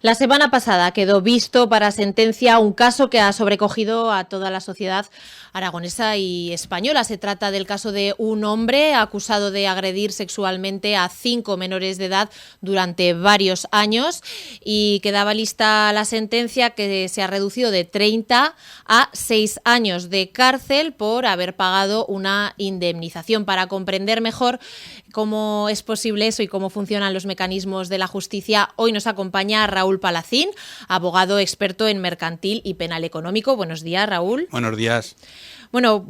La semana pasada quedó visto para sentencia un caso que ha sobrecogido a toda la sociedad aragonesa y española. Se trata del caso de un hombre acusado de agredir sexualmente a 5 menores de edad durante varios años y quedaba lista la sentencia, que se ha reducido de 30 a 6 años de cárcel por haber pagado una indemnización. Para comprender mejor cómo es posible eso y cómo funcionan los mecanismos de la justicia, hoy nos acompaña Raúl Palacín, abogado experto en mercantil y penal económico. Buenos días, Raúl. Buenos días. Bueno,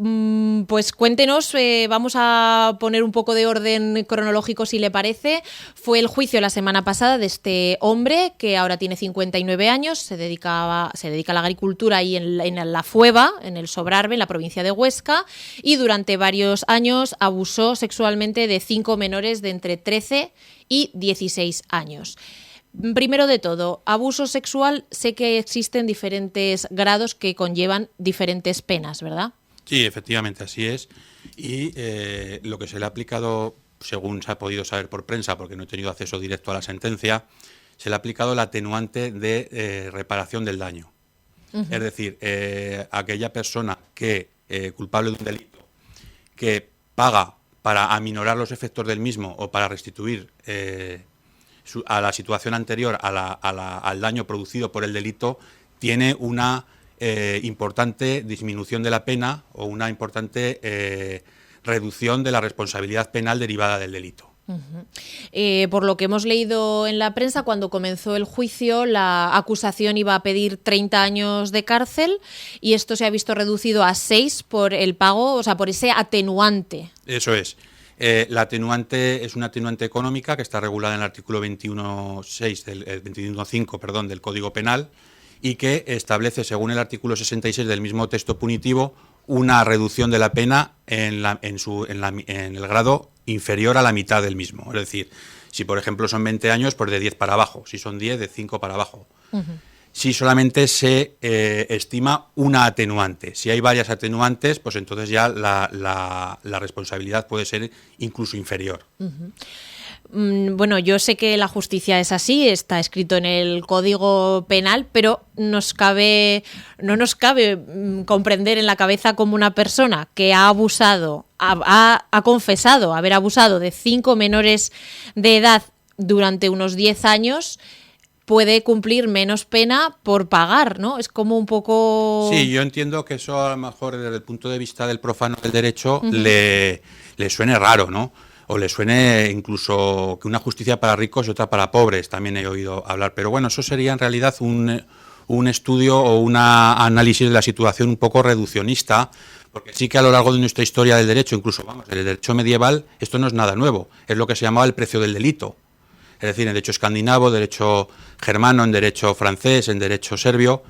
pues cuéntenos, vamos a poner un poco de orden cronológico si le parece. Fue el juicio la semana pasada de este hombre que ahora tiene 59 años, se dedica a la agricultura y en la Fueva, en el Sobrarbe, en la provincia de Huesca, y durante varios años abusó sexualmente de 5 menores de entre 13 y 16 años. Primero de todo, abuso sexual, sé que existen diferentes grados que conllevan diferentes penas, ¿verdad? Sí, efectivamente, así es. Y lo que se le ha aplicado, según se ha podido saber por prensa, porque no he tenido acceso directo a la sentencia, se le ha aplicado la atenuante de reparación del daño. Uh-huh. Es decir, aquella persona que, culpable de un delito, que paga para aminorar los efectos del mismo o para restituir a la situación anterior al daño producido por el delito, tiene una importante disminución de la pena o una importante reducción de la responsabilidad penal derivada del delito. Uh-huh. Por lo que hemos leído en la prensa, cuando comenzó el juicio, la acusación iba a pedir 30 años de cárcel y esto se ha visto reducido a 6 por el pago, o sea, por ese atenuante. Eso es. La atenuante es una atenuante económica que está regulada en el artículo 21.5 del Código Penal y que establece, según el artículo 66 del mismo texto punitivo, una reducción de la pena en el grado inferior a la mitad del mismo. Es decir, si por ejemplo son 20 años, pues de 10 para abajo. Si son 10, de 5 para abajo. Uh-huh. Si solamente se estima una atenuante. Si hay varias atenuantes, pues entonces ya la responsabilidad puede ser incluso inferior. Uh-huh. Bueno, yo sé que la justicia es así, está escrito en el Código Penal, pero no nos cabe comprender en la cabeza cómo una persona que ha abusado, ha confesado haber abusado de 5 menores de edad durante unos 10 años, puede cumplir menos pena por pagar, ¿no? Es como un poco... Sí, yo entiendo que eso a lo mejor desde el punto de vista del profano del derecho uh-huh. le suene raro, ¿no? O le suene incluso que una justicia para ricos y otra para pobres, también he oído hablar. Pero bueno, eso sería en realidad un estudio o un análisis de la situación un poco reduccionista, porque sí que a lo largo de nuestra historia del derecho, incluso el derecho medieval, esto no es nada nuevo, es lo que se llamaba el precio del delito. Es decir, en derecho escandinavo, derecho germano, en derecho francés, en derecho serbio,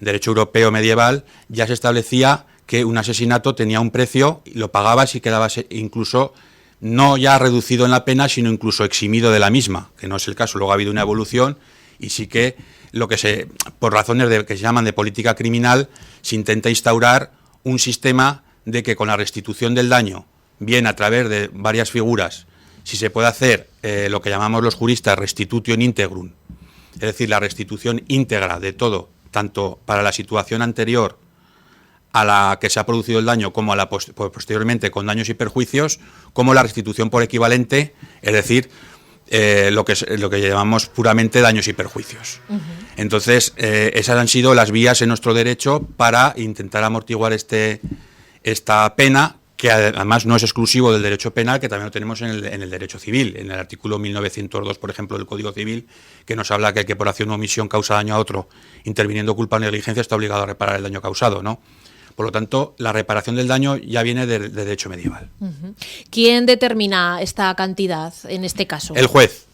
en derecho europeo medieval, ya se establecía que un asesinato tenía un precio, y lo pagabas y quedabas incluso no ya reducido en la pena, sino incluso eximido de la misma, que no es el caso. Luego ha habido una evolución y sí que por razones que se llaman de política criminal, se intenta instaurar un sistema de que con la restitución del daño, bien a través de varias figuras, si se puede hacer lo que llamamos los juristas restitutio in integrum, es decir, la restitución íntegra de todo, tanto para la situación anterior a la que se ha producido el daño como a la posteriormente con daños y perjuicios, como la restitución por equivalente, es decir, lo que llamamos puramente daños y perjuicios. Uh-huh. Entonces, esas han sido las vías en nuestro derecho para intentar amortiguar esta pena, que además no es exclusivo del derecho penal, que también lo tenemos en el derecho civil, en el artículo 1902, por ejemplo, del Código Civil, que nos habla que el que por acción o omisión causa daño a otro, interviniendo culpa o negligencia, está obligado a reparar el daño causado, ¿no? Por lo tanto, la reparación del daño ya viene de derecho medieval. Uh-huh. ¿Quién determina esta cantidad en este caso? El juez.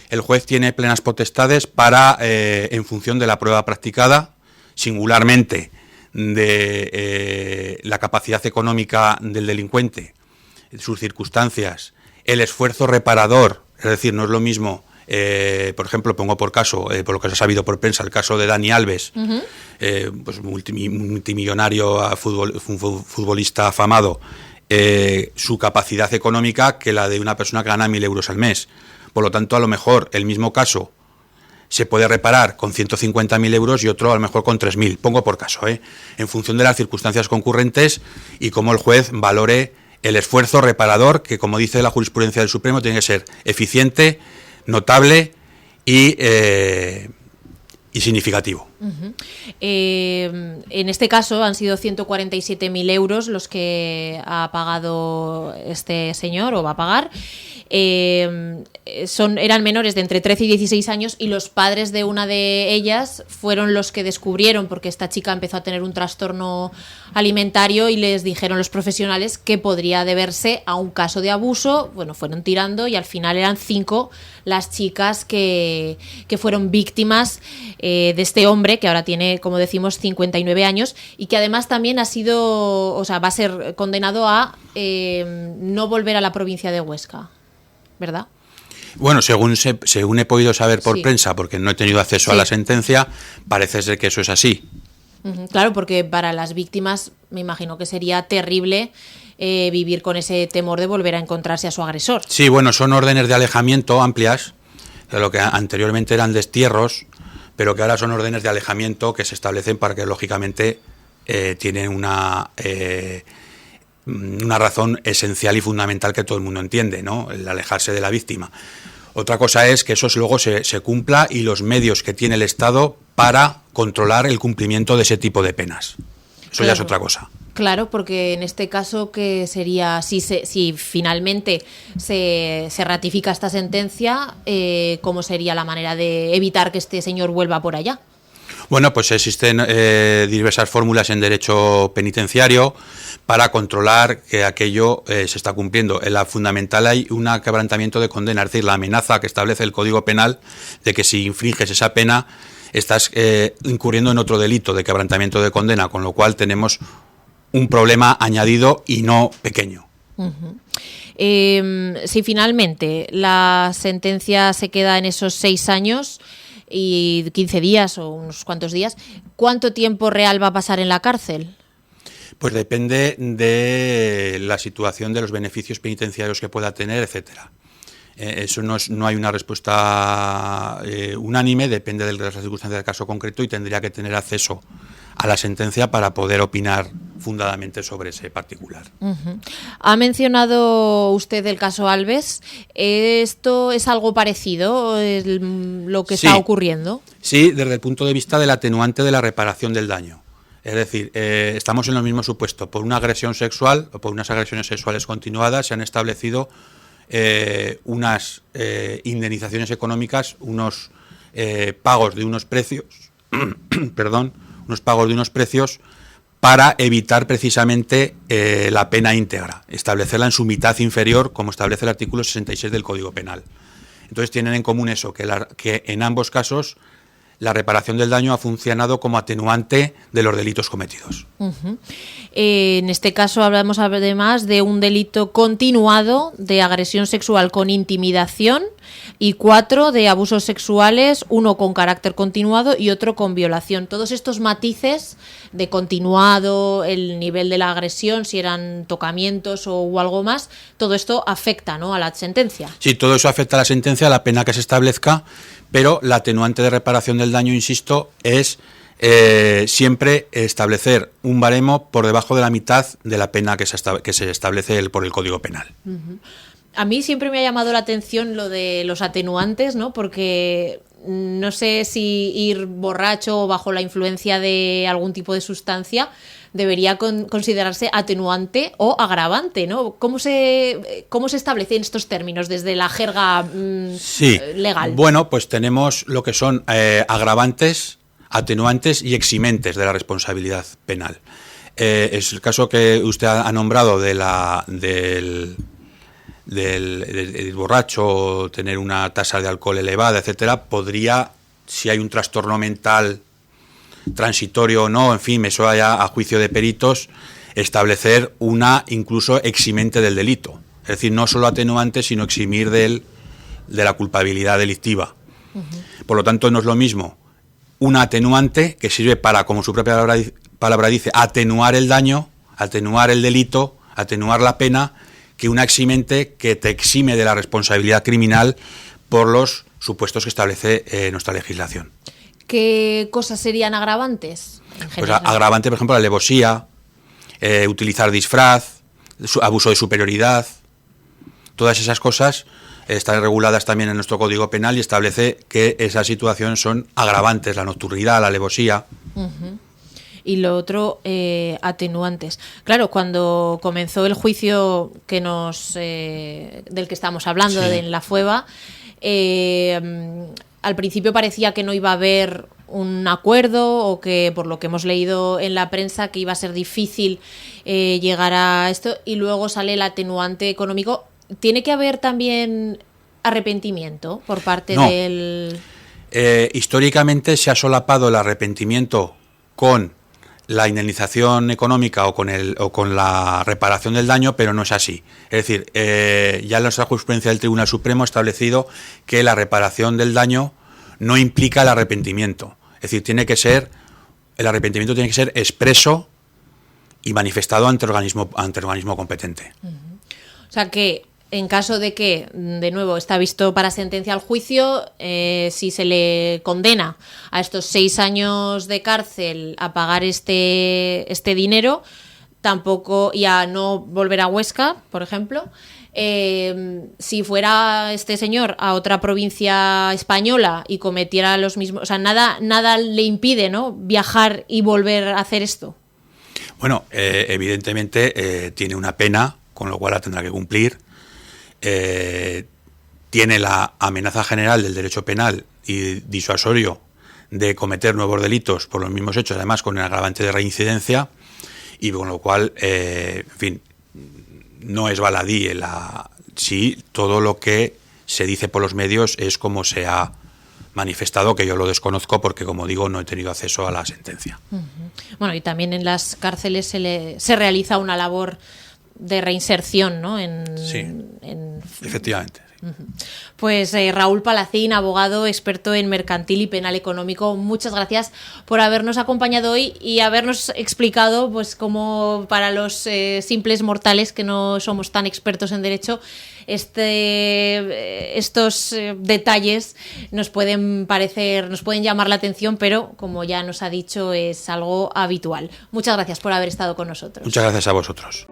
El juez tiene plenas potestades para, en función de la prueba practicada, singularmente de la capacidad económica del delincuente, sus circunstancias, el esfuerzo reparador, es decir, no es lo mismo, por ejemplo, pongo por caso, por lo que se ha sabido por prensa, el caso de Dani Alves, uh-huh. Pues multimillonario, futbolista afamado, su capacidad económica que la de una persona que gana 1.000 euros al mes. Por lo tanto, a lo mejor el mismo caso se puede reparar con 150.000 euros y otro a lo mejor con 3.000, pongo por caso, en función de las circunstancias concurrentes y cómo el juez valore el esfuerzo reparador, que como dice la jurisprudencia del Supremo, tiene que ser eficiente, notable y significativo. Uh-huh. En este caso han sido 147.000 euros los que ha pagado este señor o va a pagar. Eran menores de entre 13 y 16 años y los padres de una de ellas fueron los que descubrieron, porque esta chica empezó a tener un trastorno alimentario y les dijeron los profesionales que podría deberse a un caso de abuso. Bueno, fueron tirando y al final eran 5 las chicas que fueron víctimas de este hombre, que ahora tiene, como decimos, 59 años y que además también va a ser condenado a no volver a la provincia de Huesca, ¿verdad? Bueno, según he podido saber por prensa, porque no he tenido acceso a la sentencia, parece ser que eso es así. Claro, porque para las víctimas me imagino que sería terrible vivir con ese temor de volver a encontrarse a su agresor. Sí, bueno, son órdenes de alejamiento amplias, de lo que anteriormente eran destierros, pero que ahora son órdenes de alejamiento que se establecen para que, lógicamente, tienen una razón esencial y fundamental que todo el mundo entiende, ¿no? El alejarse de la víctima. Otra cosa es que eso luego se cumpla y los medios que tiene el Estado para controlar el cumplimiento de ese tipo de penas. Eso ya es otra cosa. Claro, porque en este caso, ¿qué sería? Si finalmente se ratifica esta sentencia, ¿cómo sería la manera de evitar que este señor vuelva por allá? Bueno, pues existen diversas fórmulas en derecho penitenciario para controlar que aquello se está cumpliendo. En la fundamental hay un quebrantamiento de condena, es decir, la amenaza que establece el Código Penal de que si infringes esa pena estás incurriendo en otro delito de quebrantamiento de condena, con lo cual tenemos un problema añadido y no pequeño. Uh-huh. Si finalmente la sentencia se queda en esos 6 años y 15 días o unos cuantos días, ¿cuánto tiempo real va a pasar en la cárcel? Pues depende de la situación de los beneficios penitenciarios que pueda tener, etcétera. Eso no hay una respuesta unánime, depende de las circunstancias del caso concreto y tendría que tener acceso a la sentencia para poder opinar fundadamente sobre ese particular. Uh-huh. Ha mencionado usted el caso Alves. ¿Esto es algo parecido, lo que está ocurriendo? Sí, desde el punto de vista del atenuante de la reparación del daño. Es decir, estamos en los mismos supuestos. Por una agresión sexual o por unas agresiones sexuales continuadas se han establecido unas indemnizaciones económicas, unos pagos de unos precios, unos pagos de unos precios para evitar precisamente la pena íntegra, establecerla en su mitad inferior, como establece el artículo 66 del Código Penal. Entonces tienen en común eso, que en ambos casos la reparación del daño ha funcionado como atenuante de los delitos cometidos. Uh-huh. En este caso hablamos además de un delito continuado de agresión sexual con intimidación y 4 de abusos sexuales, uno con carácter continuado y otro con violación. Todos estos matices de continuado, el nivel de la agresión, si eran tocamientos o algo más, todo esto afecta, ¿no?, a la sentencia. Sí, todo eso afecta a la sentencia, a la pena que se establezca, pero la atenuante de reparación del daño, insisto, es siempre establecer un baremo por debajo de la mitad de la pena que se establece por el Código Penal. Uh-huh. A mí siempre me ha llamado la atención lo de los atenuantes, ¿no? Porque no sé si ir borracho o bajo la influencia de algún tipo de sustancia debería considerarse atenuante o agravante, ¿no? ¿Cómo se establecen estos términos desde la jerga legal? Bueno, pues tenemos lo que son agravantes, atenuantes y eximentes de la responsabilidad penal. Es el caso que usted ha nombrado del borracho, tener una tasa de alcohol elevada, etcétera, podría, si hay un trastorno mental transitorio o no, en fin, eso vaya a juicio de peritos, establecer una incluso eximente del delito. Es decir, no solo atenuante, sino eximir de la culpabilidad delictiva. Uh-huh. Por lo tanto, no es lo mismo una atenuante que sirve para, como su propia palabra dice, atenuar el daño, atenuar el delito, atenuar la pena, que una eximente que te exime de la responsabilidad criminal por los supuestos que establece nuestra legislación. ¿Qué cosas serían agravantes? Pues agravante, por ejemplo, la alevosía, utilizar disfraz, abuso de superioridad, todas esas cosas están reguladas también en nuestro Código Penal y establece que esas situaciones son agravantes, la nocturnidad, la alevosía. Y lo otro, atenuantes. Claro, cuando comenzó el juicio que del que estamos hablando, Sí. en la FUEVA, al principio parecía que no iba a haber un acuerdo, o que, por lo que hemos leído en la prensa, que iba a ser difícil llegar a esto, y luego sale el atenuante económico. ¿Tiene que haber también arrepentimiento por parte del...? Históricamente se ha solapado el arrepentimiento con la indemnización económica o con la reparación del daño, pero no es así. Es decir, ya en la jurisprudencia del Tribunal Supremo ha establecido que la reparación del daño no implica el arrepentimiento. Es decir, el arrepentimiento tiene que ser expreso y manifestado ante organismo competente. O sea que, en caso de que, de nuevo, está visto para sentencia al juicio, si se le condena a estos 6 años de cárcel a pagar este dinero, tampoco, y a no volver a Huesca, por ejemplo, si fuera este señor a otra provincia española y cometiera los mismos, o sea, nada le impide, ¿no?, viajar y volver a hacer esto. Bueno, evidentemente tiene una pena, con lo cual la tendrá que cumplir. Tiene la amenaza general del derecho penal y disuasorio de cometer nuevos delitos por los mismos hechos, además con el agravante de reincidencia, y con lo cual, en fin, no es baladí si todo lo que se dice por los medios es como se ha manifestado, que yo lo desconozco porque, como digo, no he tenido acceso a la sentencia. Bueno, y también en las cárceles se realiza una labor de reinserción, ¿no? Sí, efectivamente. Pues Raúl Palacín, abogado experto en mercantil y penal económico, muchas gracias por habernos acompañado hoy y habernos explicado, pues, cómo para los simples mortales que no somos tan expertos en derecho, estos detalles nos pueden llamar la atención, pero, como ya nos ha dicho, es algo habitual. Muchas gracias por haber estado con nosotros. Muchas gracias a vosotros.